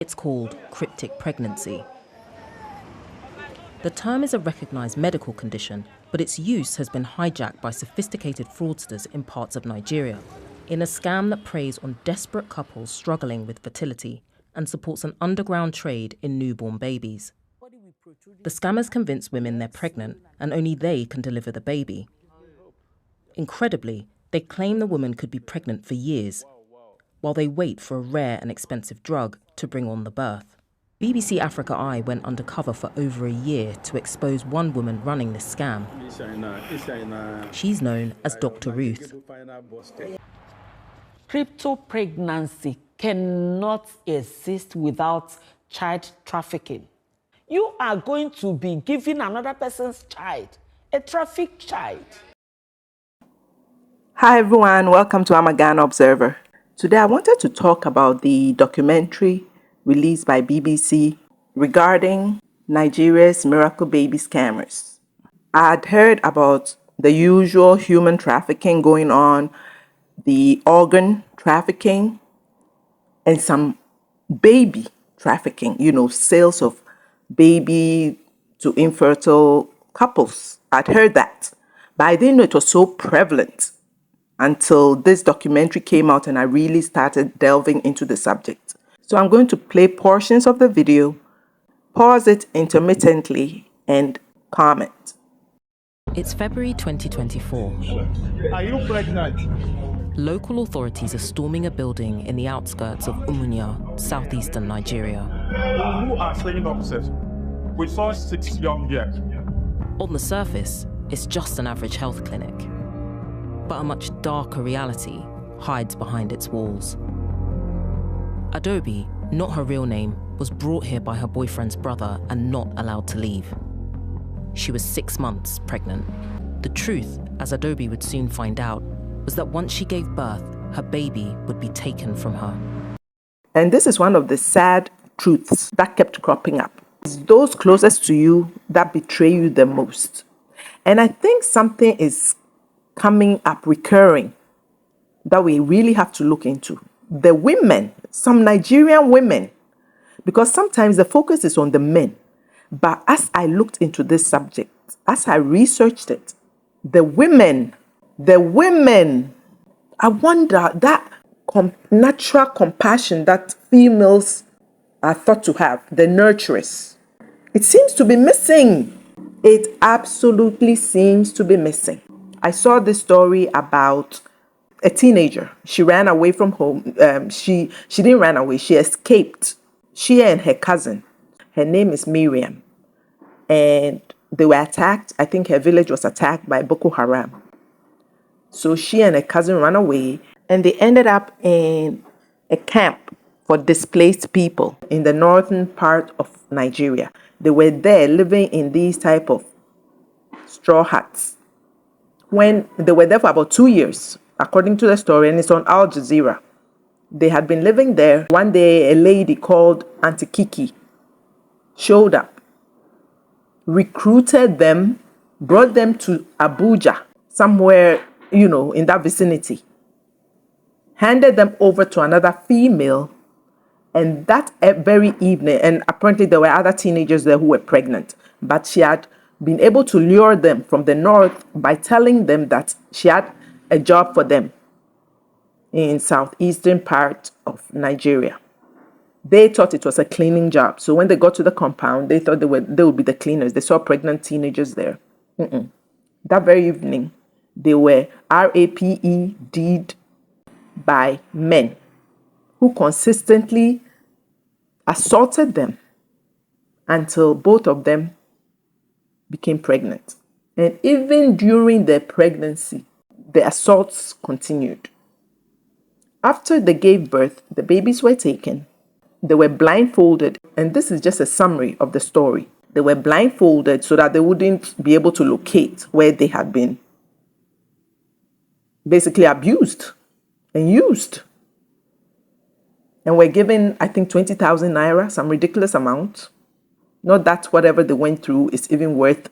It's called cryptic pregnancy. The term is a recognised medical condition, but its use has been hijacked by sophisticated fraudsters in parts of Nigeria, in a scam that preys on desperate couples struggling with fertility and supports an underground trade in newborn babies. The scammers convince women they're pregnant and only they can deliver the baby. Incredibly, they claim the woman could be pregnant for years, while they wait for a rare and expensive drug to bring on the birth. BBC Africa Eye went undercover for over a year to expose one woman running this scam. She's known as Dr. Ruth. Crypto pregnancy cannot exist without child trafficking. You are going to be giving another person's child, a trafficked child. Hi everyone, welcome to Ghana Observer. Today I wanted to talk about the documentary released by BBC regarding Nigeria's miracle baby scammers. I had heard about the usual human trafficking going on, the organ trafficking, and some baby trafficking, sales of baby to infertile couples. I'd heard that, but I didn't know it was so prevalent until this documentary came out and I really started delving into the subject. So I'm going to play portions of the video, pause it intermittently, and comment. It's February 2024. Are you pregnant? Local authorities are storming a building in the outskirts of Umunya, southeastern Nigeria. Who are saying officers? We saw 6 young girls. On the surface, it's just an average health clinic. But a much darker reality hides behind its walls. Adobe, not her real name, was brought here by her boyfriend's brother and not allowed to leave. She was 6 months pregnant. The truth, as Adobe would soon find out, was that once she gave birth, her baby would be taken from her. And this is one of the sad truths that kept cropping up. It's those closest to you that betray you the most. And I think something is coming up, recurring, that we really have to look into. The women, some Nigerian women, because sometimes the focus is on the men. But as I looked into this subject, as I researched it, the women, I wonder that natural compassion that females are thought to have, the nurturers, it seems to be missing. It absolutely seems to be missing. I saw this story about a teenager. She ran away from home. She didn't run away. She escaped. She and her cousin. Her name is Miriam. And they were attacked. I think her village was attacked by Boko Haram. So she and her cousin ran away. And they ended up in a camp for displaced people in the northern part of Nigeria. They were there living in these type of straw huts. When they were there for about 2 years, according to the story, and it's on Al Jazeera. They had been living there. One day, a lady called Auntie Kiki showed up, recruited them, brought them to Abuja, somewhere, in that vicinity, handed them over to another female, and that very evening, and apparently there were other teenagers there who were pregnant, but she had been able to lure them from the north by telling them that she had a job for them in southeastern part of Nigeria. They thought it was a cleaning job. So when they got to the compound, they thought they would be the cleaners. They saw pregnant teenagers there. That very evening, they were raped by men who consistently assaulted them until both of them became pregnant. And even during their pregnancy, the assaults continued. After they gave birth, the babies were taken. They were blindfolded, and this is just a summary of the story. They were blindfolded so that they wouldn't be able to locate where they had been basically abused and used. And were given, I think, 20,000 naira, some ridiculous amount. Not that whatever they went through is even worth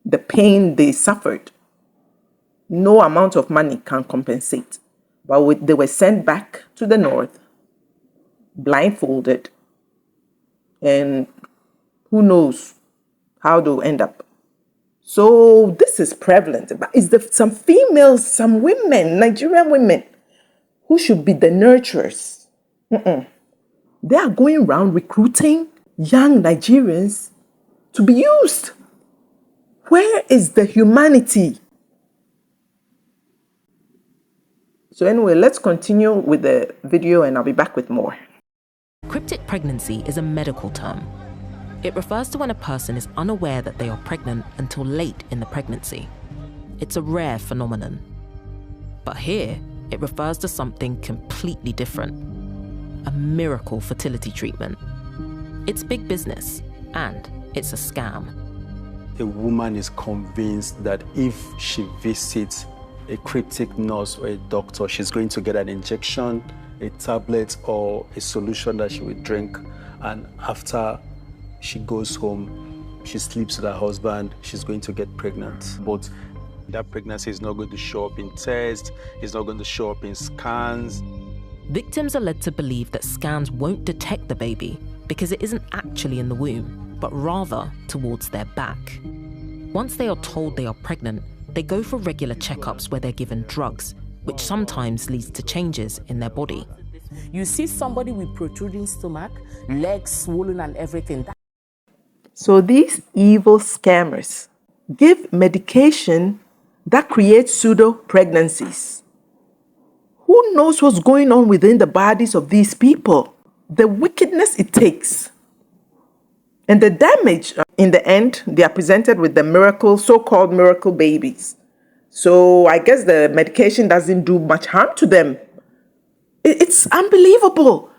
the pain they suffered. No amount of money can compensate. But they were sent back to the north, blindfolded, and who knows how they'll end up. So this is prevalent. But is there some females, some women, Nigerian women, who should be the nurturers? They are going around recruiting young Nigerians to be used. Where is the humanity? So anyway, let's continue with the video and I'll be back with more. Cryptic pregnancy is a medical term. It refers to when a person is unaware that they are pregnant until late in the pregnancy. It's a rare phenomenon. But here, it refers to something completely different. A miracle fertility treatment. It's big business, and it's a scam. A woman is convinced that if she visits a cryptic nurse or a doctor, she's going to get an injection, a tablet, or a solution that she will drink. And after she goes home, she sleeps with her husband, she's going to get pregnant. But that pregnancy is not going to show up in tests, it's not going to show up in scans. Victims are led to believe that scans won't detect the baby because it isn't actually in the womb, but rather towards their back. Once they are told they are pregnant, they go for regular checkups where they're given drugs, which sometimes leads to changes in their body. You see somebody with protruding stomach, legs swollen and everything. So these evil scammers give medication that creates pseudo-pregnancies. Who knows what's going on within the bodies of these people? The wickedness it takes. And the damage, in the end, they are presented with the miracle, so-called miracle babies. So I guess the medication doesn't do much harm to them. It's unbelievable.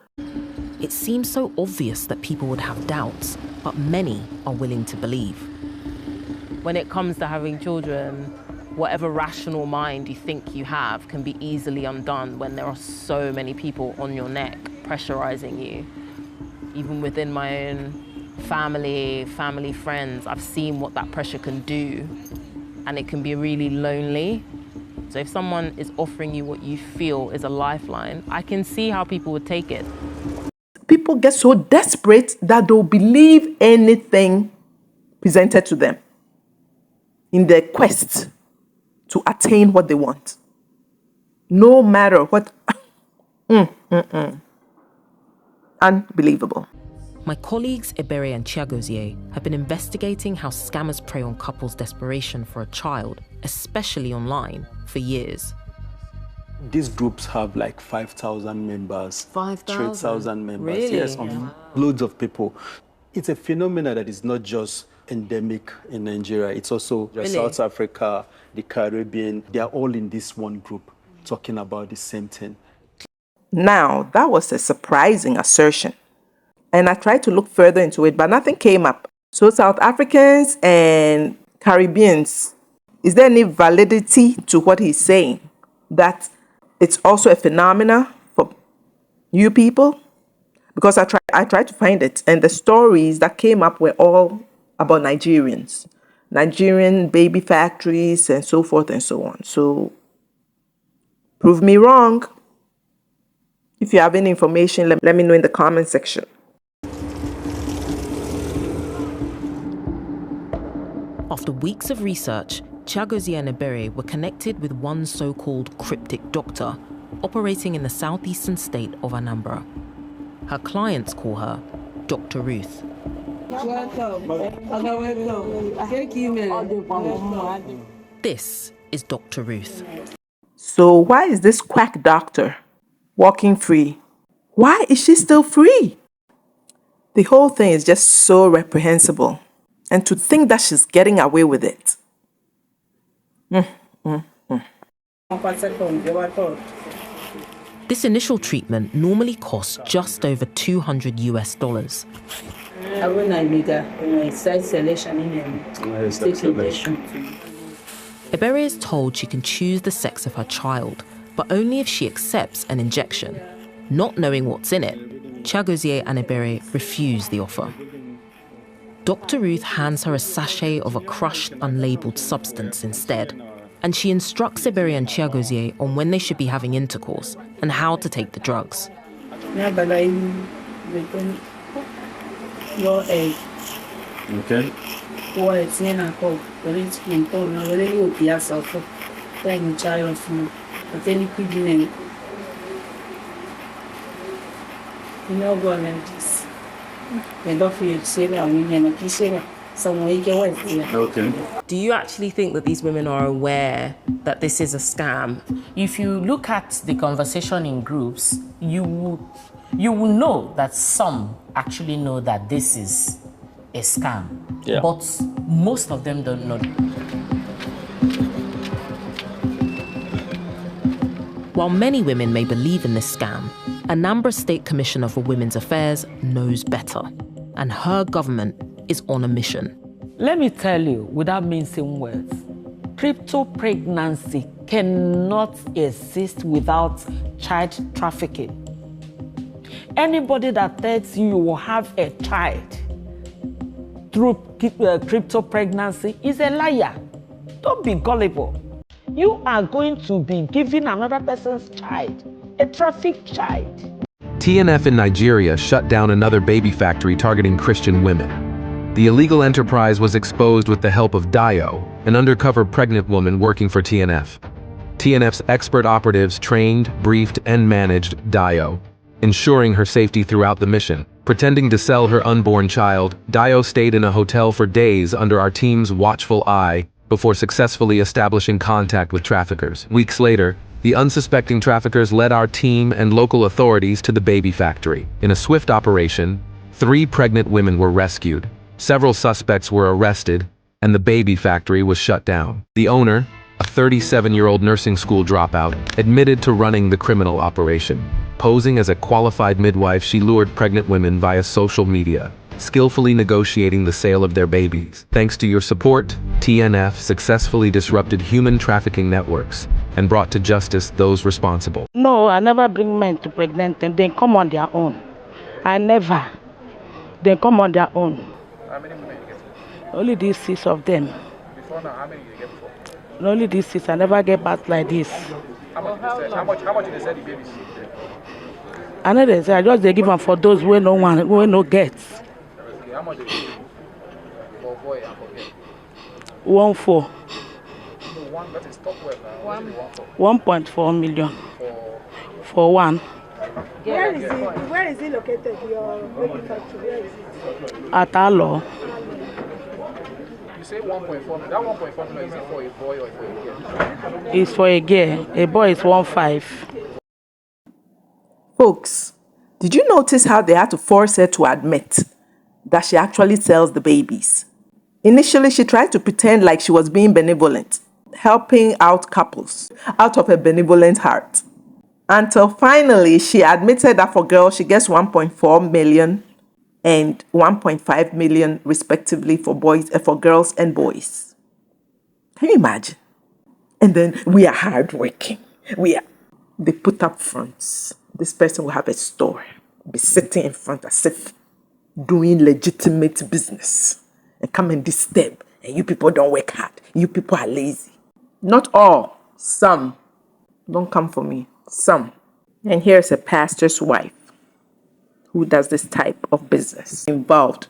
It seems so obvious that people would have doubts, but many are willing to believe. When it comes to having children, whatever rational mind you think you have can be easily undone when there are so many people on your neck pressurizing you. Even within my own family, friends, I've seen what that pressure can do, and it can be really lonely. So if someone is offering you what you feel is a lifeline, I can see how people would take it. People get so desperate that they'll believe anything presented to them in their quest to attain what they want. No matter what. Unbelievable. My colleagues Ebere and Chiagozie have been investigating how scammers prey on couples' desperation for a child, especially online, for years. These groups have like 5,000 members, 5,000? 3,000 members. Really? Yes, loads of people. It's a phenomenon that is not just endemic in Nigeria. It's also South Africa, the Caribbean. They are all in this one group talking about the same thing. Now, that was a surprising assertion. And I tried to look further into it, but nothing came up. So South Africans and Caribbeans, is there any validity to what he's saying? That it's also a phenomena for you people? Because I tried to find it, and the stories that came up were all about Nigerians. Nigerian baby factories and so forth and so on. So prove me wrong. If you have any information, let me know in the comment section. After weeks of research, Chiagozie and Ebere were connected with one so-called cryptic doctor operating in the southeastern state of Anambra. Her clients call her Dr. Ruth. This is Dr. Ruth. So why is this quack doctor walking free? Why is she still free? The whole thing is just so reprehensible. And to think that she's getting away with it. This initial treatment normally costs just over $200 US. Ebere is told she can choose the sex of her child, but only if she accepts an injection. Not knowing what's in it, Chiagozie and Ebere refuse the offer. Dr. Ruth hands her a sachet of a crushed, unlabeled substance instead, and she instructs Ebere and Chiagozie on when they should be having intercourse and how to take the drugs. Your egg. Okay. What it's in a cup. But it's been told now. But then you be yourself. Like a child of food. But then you could be in. You know, go on like this. And don't feel say that we can keep saying someone you get what here. Okay. Do you actually think that these women are aware that this is a scam? If you look at the conversation in groups, you will know that some actually know that this is a scam. Yeah. But most of them don't know. While many women may believe in this scam, Anambra State Commissioner for Women's Affairs knows better, and her government is on a mission. Let me tell you, without mincing words, crypto pregnancy cannot exist without child trafficking. Anybody that tells you you will have a child through crypto pregnancy is a liar. Don't be gullible. You are going to be giving another person's child, a trafficked child. TNF in Nigeria shut down another baby factory targeting Christian women. The illegal enterprise was exposed with the help of Dio, an undercover pregnant woman working for TNF. TNF's expert operatives trained, briefed, and managed Dio, ensuring her safety throughout the mission. Pretending to sell her unborn child, Dio stayed in a hotel for days under our team's watchful eye before successfully establishing contact with traffickers. Weeks later, the unsuspecting traffickers led our team and local authorities to the baby factory. In a swift operation, 3 pregnant women were rescued, several suspects were arrested, and the baby factory was shut down. The owner, a 37-year-old nursing school dropout, admitted to running the criminal operation. Posing as a qualified midwife, she lured pregnant women via social media, skillfully negotiating the sale of their babies. Thanks to your support, TNF successfully disrupted human trafficking networks and brought to justice those responsible. No, I never bring men to pregnant them. They come on their own. I never. They come on their own. How many women you get? Only these 6 of them. Before now, how many you get before? Only these 6. I never get back like this. How much did they sell? How much did they sell the babies? I know they say I just they give them for those who no one, who no gets. How much did they give for boy and for girl? 1.4. No, one, that is top well now. 1.4 million For for one. Where is it located? Your baby factory? Where is it? At Alo. you say 1.4 million. That 1.4 million is it for a boy or for a girl? It's for a girl. A boy is 1.5. Folks, did you notice how they had to force her to admit that she actually sells the babies? Initially, she tried to pretend like she was being benevolent, helping out couples out of a benevolent heart. Until finally, she admitted that for girls, she gets 1.4 million and 1.5 million respectively for boys, for girls and boys. Can you imagine? And then we are hardworking. They put up fronts. This person will have a store, be sitting in front as if doing legitimate business, and come and disturb. And you people don't work hard. You people are lazy. Not all, some. Don't come for me. Some. And here's a pastor's wife who does this type of business, involved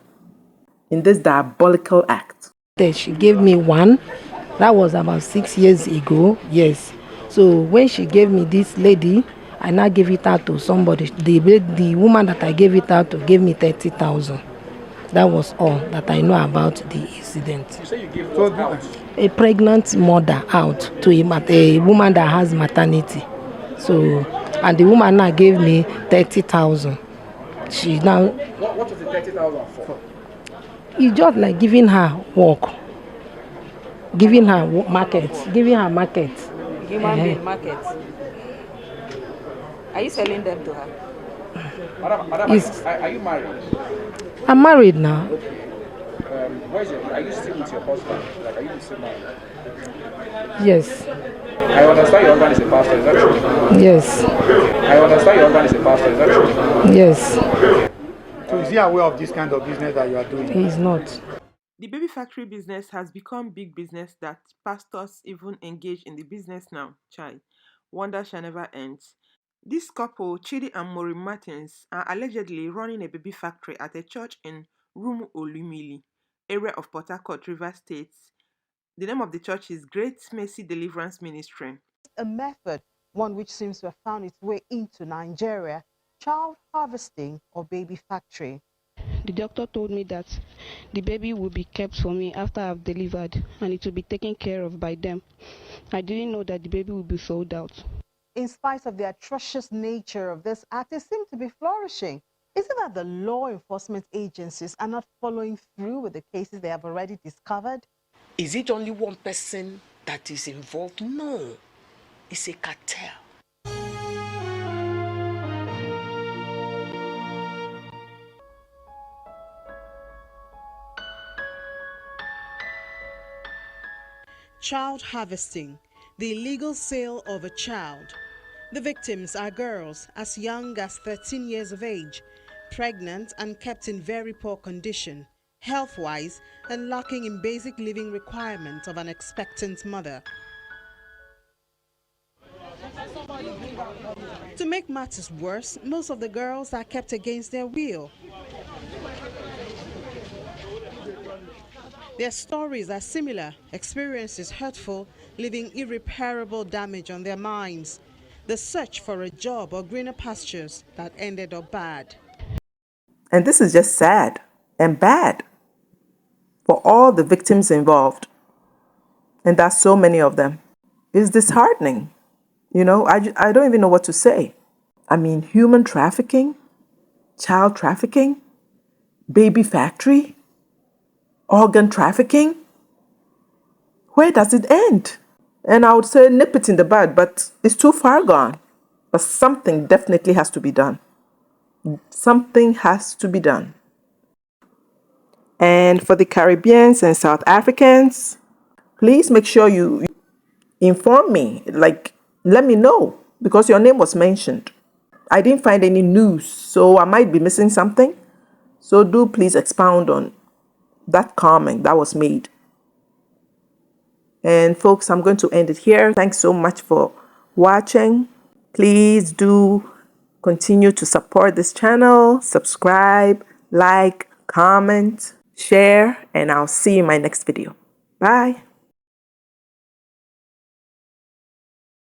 in this diabolical act. She gave me one. That was about 6 years ago. Yes. So when she gave me this lady, I now gave it out to somebody. The woman that I gave it out to gave me 30,000. That was all that I know about the incident. You say you give what out? A pregnant mother out to a woman that has maternity. So, and the woman now gave me 30,000. She now. What was the 30,000 for? It's just like giving her work, giving her market, giving her market. Human being market. Are you selling them to her? Madam, are you married? I'm married now. Are you still with your husband? Like, are you still married? Yes. I understand your husband is a pastor, is that true? Yes. I understand your husband is a pastor, is that true? Yes. So is he aware of this kind of business that you are doing? He's not. The baby factory business has become big business that pastors even engage in the business now. Chai, wonder shall never end. This couple, Chidi and Maureen Martins, are allegedly running a baby factory at a church in Rumu Olumili, area of Port Harcourt, River State. The name of the church is Great Mercy Deliverance Ministry. A method, one which seems to have found its way into Nigeria, child harvesting or baby factory. The doctor told me that the baby will be kept for me after I've delivered and it will be taken care of by them. I didn't know that the baby will be sold out. In spite of the atrocious nature of this act, it seemed to be flourishing. Is it that the law enforcement agencies are not following through with the cases they have already discovered? Is it only one person that is involved? No, it's a cartel. Child harvesting, the illegal sale of a child. The victims are girls as young as 13 years of age, pregnant and kept in very poor condition, health-wise, and lacking in basic living requirements of an expectant mother. To make matters worse, most of the girls are kept against their will. Their stories are similar, experiences hurtful, leaving irreparable damage on their minds. The search for a job or greener pastures that ended up bad. And this is just sad and bad for all the victims involved. And there's so many of them. It's disheartening. You know, I don't even know what to say. I mean, human trafficking, child trafficking, baby factory, organ trafficking. Where does it end? And I would say nip it in the bud, but it's too far gone. But something definitely has to be done. Something has to be done. And for the Caribbeans and South Africans, please make sure you inform me. Like, let me know, because your name was mentioned. I didn't find any news, so I might be missing something. So do please expound on that comment that was made. And folks, I'm going to end it here. Thanks so much for watching. Please do continue to support this channel, subscribe, like, comment, share, and I'll see you in my next video. Bye.